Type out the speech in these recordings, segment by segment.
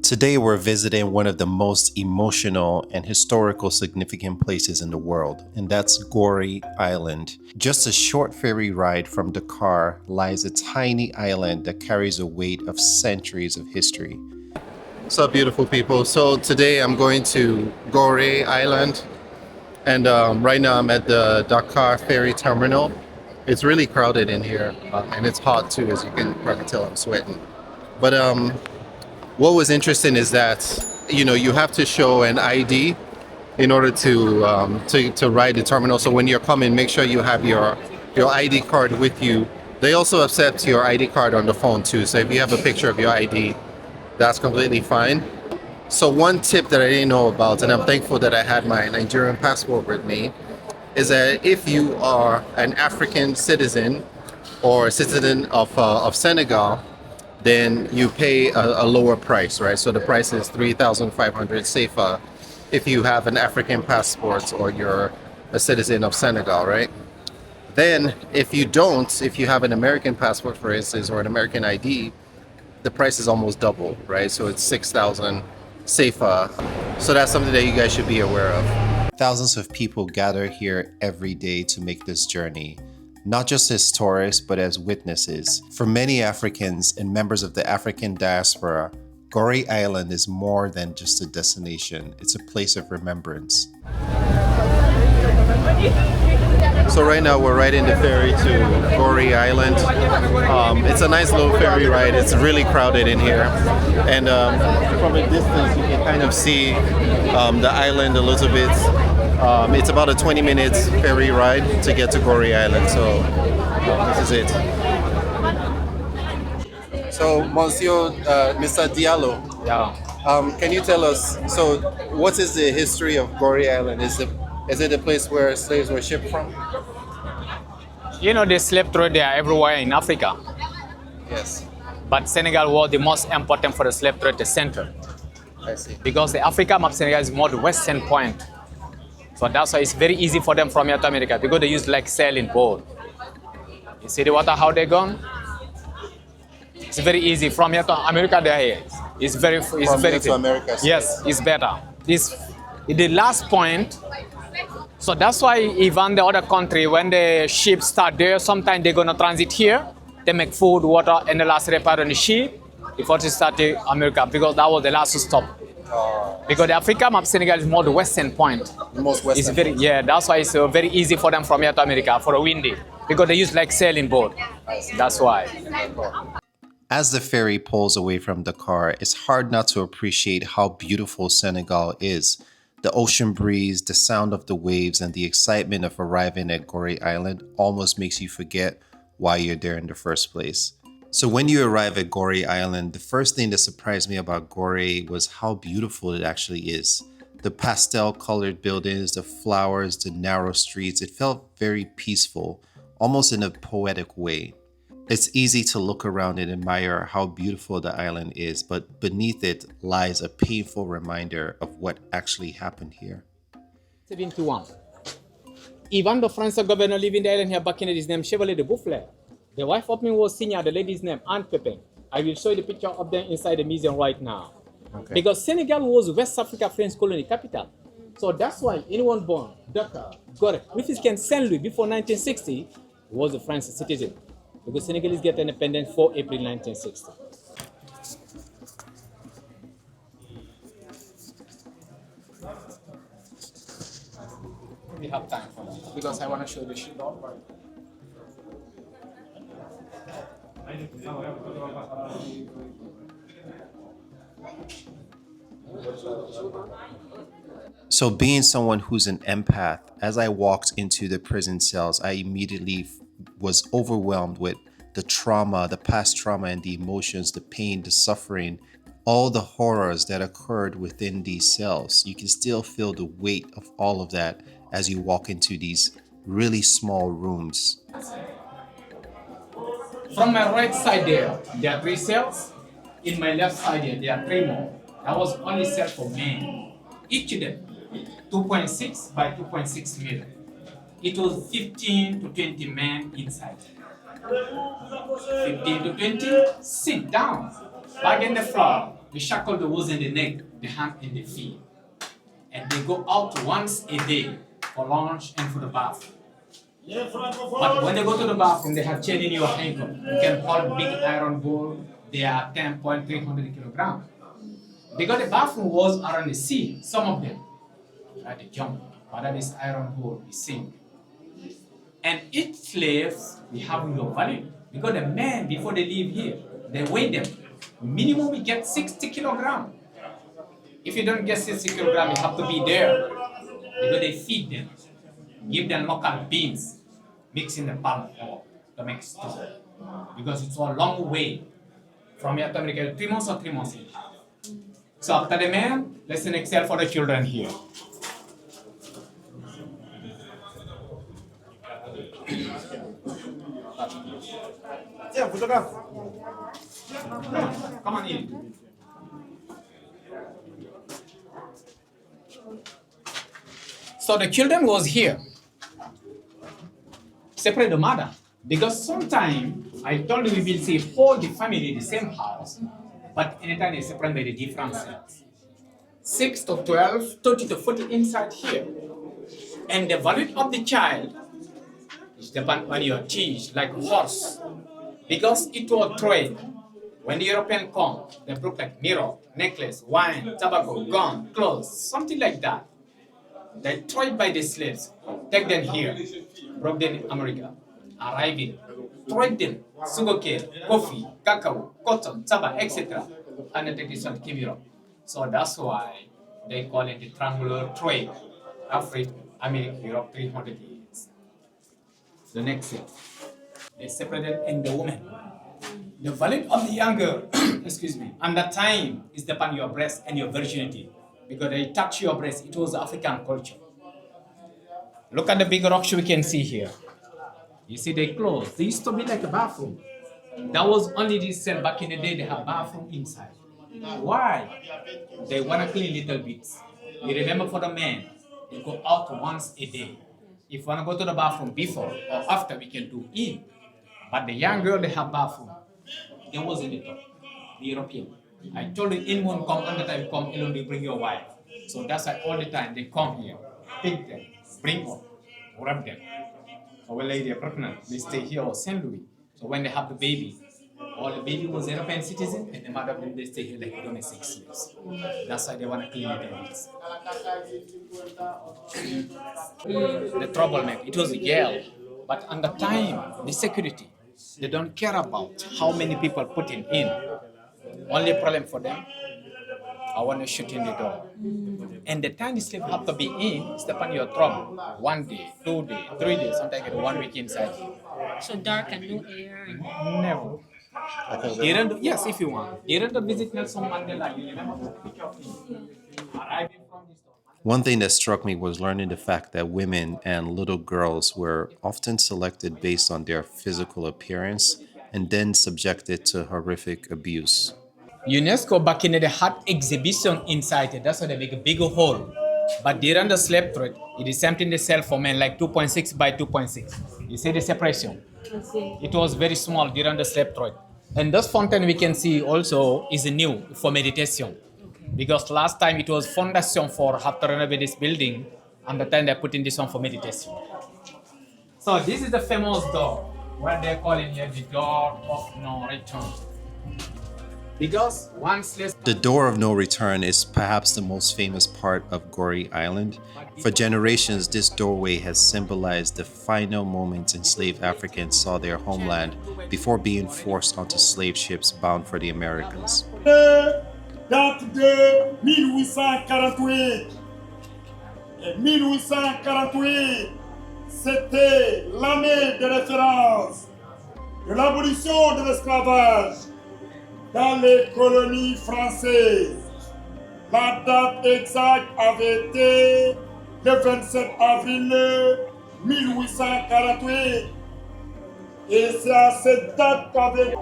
Today we're visiting one of the most emotional and historical significant places in the world, and that's Goree Island. Just a short ferry ride from Dakar lies a tiny island that carries a weight of centuries of history. What's up, beautiful people? So today I'm going to Goree Island, and right now I'm at the Dakar ferry terminal. It's really crowded in here, and it's hot too, as you can probably tell I'm sweating. But what was interesting is that you have to show an ID in order to ride the terminal. So when you're coming, make sure you have your ID card with you. They also accept your ID card on the phone too. So if you have a picture of your ID, that's completely fine. So one tip that I didn't know about, and I'm thankful that I had my Nigerian passport with me, is that if you are an African citizen or a citizen of Senegal, then you pay a lower price, right? So the price is 3,500 safer if you have an African passport or you're a citizen of Senegal, right? Then if you have an American passport, for instance, or an American ID, the price is almost double, right? So it's 6,000 safer. So that's something that you guys should be aware of. Thousands of people gather here every day to make this journey, not just as tourists, but as witnesses. For many Africans and members of the African diaspora, Goree Island is more than just a destination. It's a place of remembrance. So right now we're riding the ferry to Goree Island. It's a nice little ferry ride. It's really crowded in here. And from a distance, you can kind of see the island a little bit. It's about a 20-minute ferry ride to get to Goree Island. So this is it. So Monsieur, Mr. Diallo, Yeah. can you tell us, so what is the history of Goree Island? Is it a place where slaves were shipped from? You know, the slave trade there everywhere in Africa, Yes, but Senegal was the most important for the slave trade center I see. because the Africa map Senegal is more the western point. So that's why it's very easy for them from here to America because they use like sailing boat. You see the water how they gone? It's very easy from here to America. They're here. It's very From here to America. Yes, it's better. It's the last point. So that's why even the other country, when the ships start there, sometimes they're gonna transit here. They make food, water, and the last repair on the ship before they start to America because that was the last stop. Because the Africa map Senegal is more the western point. The most western. It's very that's why it's very easy for them from here to America for a windy because they use like sailing boat. That's why. As the ferry pulls away from Dakar, it's hard not to appreciate how beautiful Senegal is. The ocean breeze, the sound of the waves, and the excitement of arriving at Goree Island almost makes you forget why you're there in the first place. So when you arrive at Goree Island, the first thing that surprised me about Goree was how beautiful it actually is. The pastel-colored buildings, the flowers, the narrow streets, it felt very peaceful, almost in a poetic way. It's easy to look around and admire how beautiful the island is, but beneath it lies a painful reminder of what actually happened here. 71. Even the French governor living the island here back in his name Chevalier de Boufflers. The wife of me was Signa, the lady's name, Anne Pepin. I will show you the picture of them inside the museum right now. Okay. Because Senegal was West Africa French colony capital. So that's why anyone born, Dakar, Gorée, which is Saint Louis before 1960, was a French citizen. Because Senegalese get independence 4 April 1960. We have time for that because I want to show the ship. So being someone who's an empath, as I walked into the prison cells, I immediately was overwhelmed with the trauma, the past trauma and the emotions, the pain, the suffering, all the horrors that occurred within these cells. You can still feel the weight of all of that as you walk into these really small rooms. From my right side there are 3 cells. In my left side there are 3 more. That was only cell for men. Each of them 2.6 by 2.6 meter. It was 15 to 20 men inside. 15 to 20, sit down, back in the floor. the shackle that was in the neck, the hand and the feet. And they go out once a day for lunch and for the bathroom. But when they go to the bathroom, they have chain in your ankle. You can hold big iron ball. They are 10.300 kilograms. Because the bathroom was around the sea, some of them, right, they jump, but that is iron ball, we sink. And each slave, we have your value. Because the men, before they leave here, they weigh them. Minimum, we get 60 kilograms. If you don't get 60 kilograms, you have to be there. Because they feed them. Give them local beans, mix in the palm oil to make stew. Because it's a long way from here to America, 3 months or 3 months and a half. So after the men, let's excel for the children here. Yeah, photograph. Come on in. So the children was here. Separate the mother. Because sometimes, I told you we will see all the family in the same house, but anytime they separate by the different cells. 6 to 12, 30 to 40 inside here. And the value of the child is depend on your teeth, like horse. Because it was trade. When the European come, they broke like mirror, necklace, wine, tobacco, gun, clothes, something like that. They tried by the slaves, take them here, brought them in America, arriving, tried them, sugarcane, coffee, cacao, cotton, tobacco, etc. And they take this one came Europe. So that's why they call it the triangular trade. Africa, America, Europe, 300 years. The next thing, they separated in the woman. The value of the young girl, excuse me, and the time is depend your breast and your virginity. Because they touch your breast, it was African culture. Look at the big rocks we can see here. You see they clothes, they used to be like a bathroom. That was only this cell back in the day, they have bathroom inside. Why? They want to clean little bits. You remember for the men, they go out once a day. If you want to go to the bathroom before or after, we can do in. But the young girl, they have bathroom. They was in the top, the European. I told you, anyone come on the time, come alone, they bring your wife. So that's why all the time they come here, pick them, bring up, wrap them. So when they are pregnant, they stay here or St. Louis. So when they have the baby, all the baby was European citizen, and the mother they stay here like only 6 years. That's why they want to clean it and the troublemaker, it was a girl, but on the time, the security, they don't care about how many people putting in. Only problem for them, I want to shoot in the door. And the time the slave have to be in, it's depend your trouble. 1 day, 2 days, 3 days, sometimes get 1 week inside. So dark and no air. Never. Yes, if you want. During the visit Nelson Mandela, you remember the picture of him arriving from this door. One thing that struck me was learning the fact that women and little girls were often selected based on their physical appearance and then subjected to horrific abuse. UNESCO back in the had exhibition inside it. That's why they make a bigger hole. But during the slave trade, it is something they sell for men like 2.6 by 2.6. You see the separation? It was very small during the slave trade. And this fountain we can see also is new for meditation. Because last time it was foundation for have to renovate this building, and the time they put in this one for meditation. So this is the famous door, what they call in here the door of no return. Because once The door of no return is perhaps the most famous part of Goree Island. For generations, this doorway has symbolized the final moments enslaved Africans saw their homeland before being forced onto slave ships bound for the Americas. Date de 1848. Et 1848, c'était l'année de référence de l'abolition de l'esclavage dans les colonies françaises. La date exacte avait été le 27 avril 1848. Et c'est à cette date qu'avait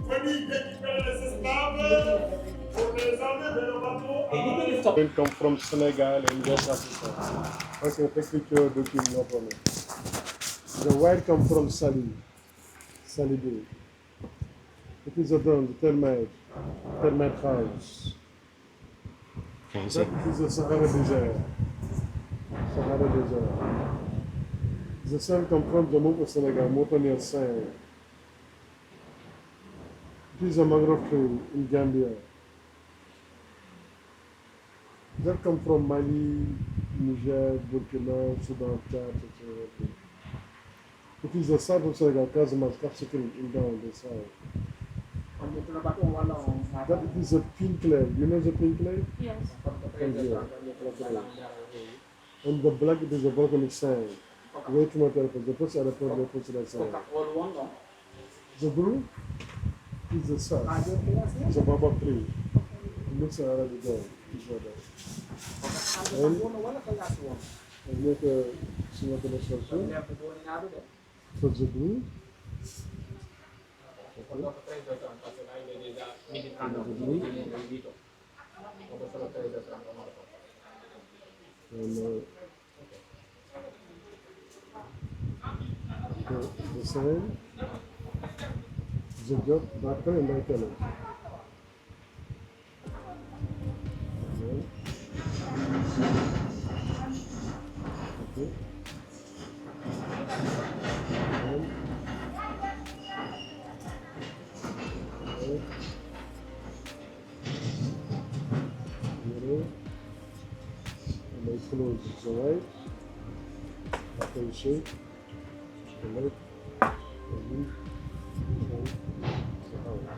venir récupérer les esclaves pour les emmener vers le bateau. They come from Senegal and West Africa. Okay, take picture document, no problem. The white come from Sali Bay. It is a dome, the termite house. Can you That see? is the Sahara Desert. Sahara Desert. The sun come from Jammu, Senegal, Mountaineer sand. It is a mangrove tree in Gambia. That come from Mali, Niger, Burkina, Sudan, Chad, etc. It is the south of Senegal, Casamance, Capsicum, in down the south. That it is a pink clay. You know the pink clay? Yes. From here. And the black it is a volcanic sand. Way too much alcohol. The first other problem they put that sand. The blue is the south. It's a baobab tree. It looks already there. And make a Singapore national too. So the blue. And the same, the job, darker and light color. Okay. And they close the right, after you shake, the left, and leave, and the out.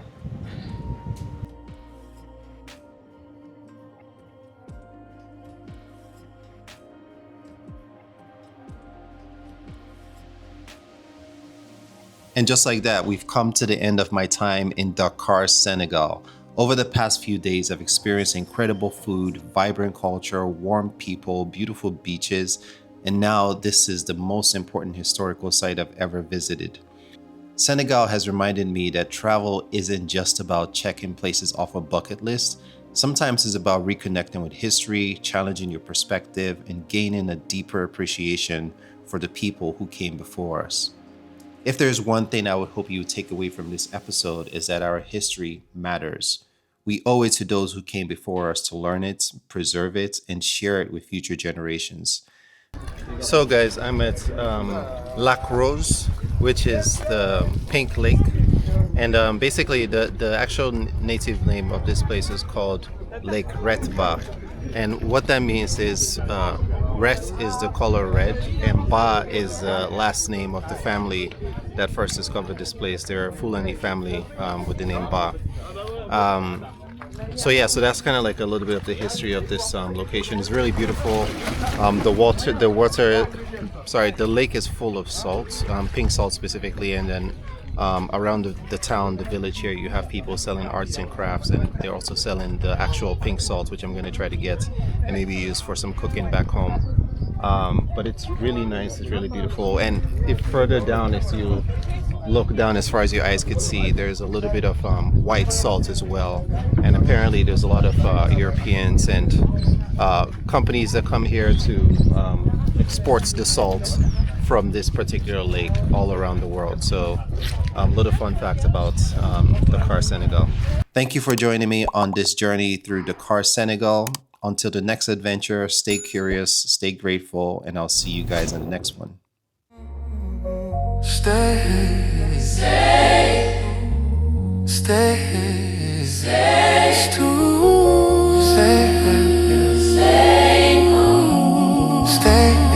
And just like that, we've come to the end of my time in Dakar, Senegal. Over the past few days, I've experienced incredible food, vibrant culture, warm people, beautiful beaches, and now this is the most important historical site I've ever visited. Senegal has reminded me that travel isn't just about checking places off a bucket list. Sometimes it's about reconnecting with history, challenging your perspective, and gaining a deeper appreciation for the people who came before us. If there's one thing I would hope you would take away from this episode is that our history matters. We owe it to those who came before us to learn it, preserve it, and share it with future generations. So guys, I'm at Lac Rose, which is the pink lake. And basically the actual native name of this place is called Lake Retba. And what that means is Ret is the color red, and Ba is the last name of the family that first discovered this place. They're a Fulani family with the name Ba. So yeah, so that's kind of like a little bit of the history of this location. It's really beautiful. The lake is full of salt, pink salt specifically, and then around the town, the village here, you have people selling arts and crafts, and they're also selling the actual pink salt, which I'm going to try to get and maybe use for some cooking back home. But it's really nice, it's really beautiful. And if further down, as you look down as far as your eyes could see, there's a little bit of white salt as well. And apparently there's a lot of Europeans and companies that come here to export the salt from this particular lake all around the world. So a little fun fact about Dakar, Senegal. Thank you for joining me on this journey through Dakar, Senegal. Until the next adventure, stay curious, stay grateful, and I'll see you guys in the next one. Stay, stay, stay, stay, stay, stay, stay.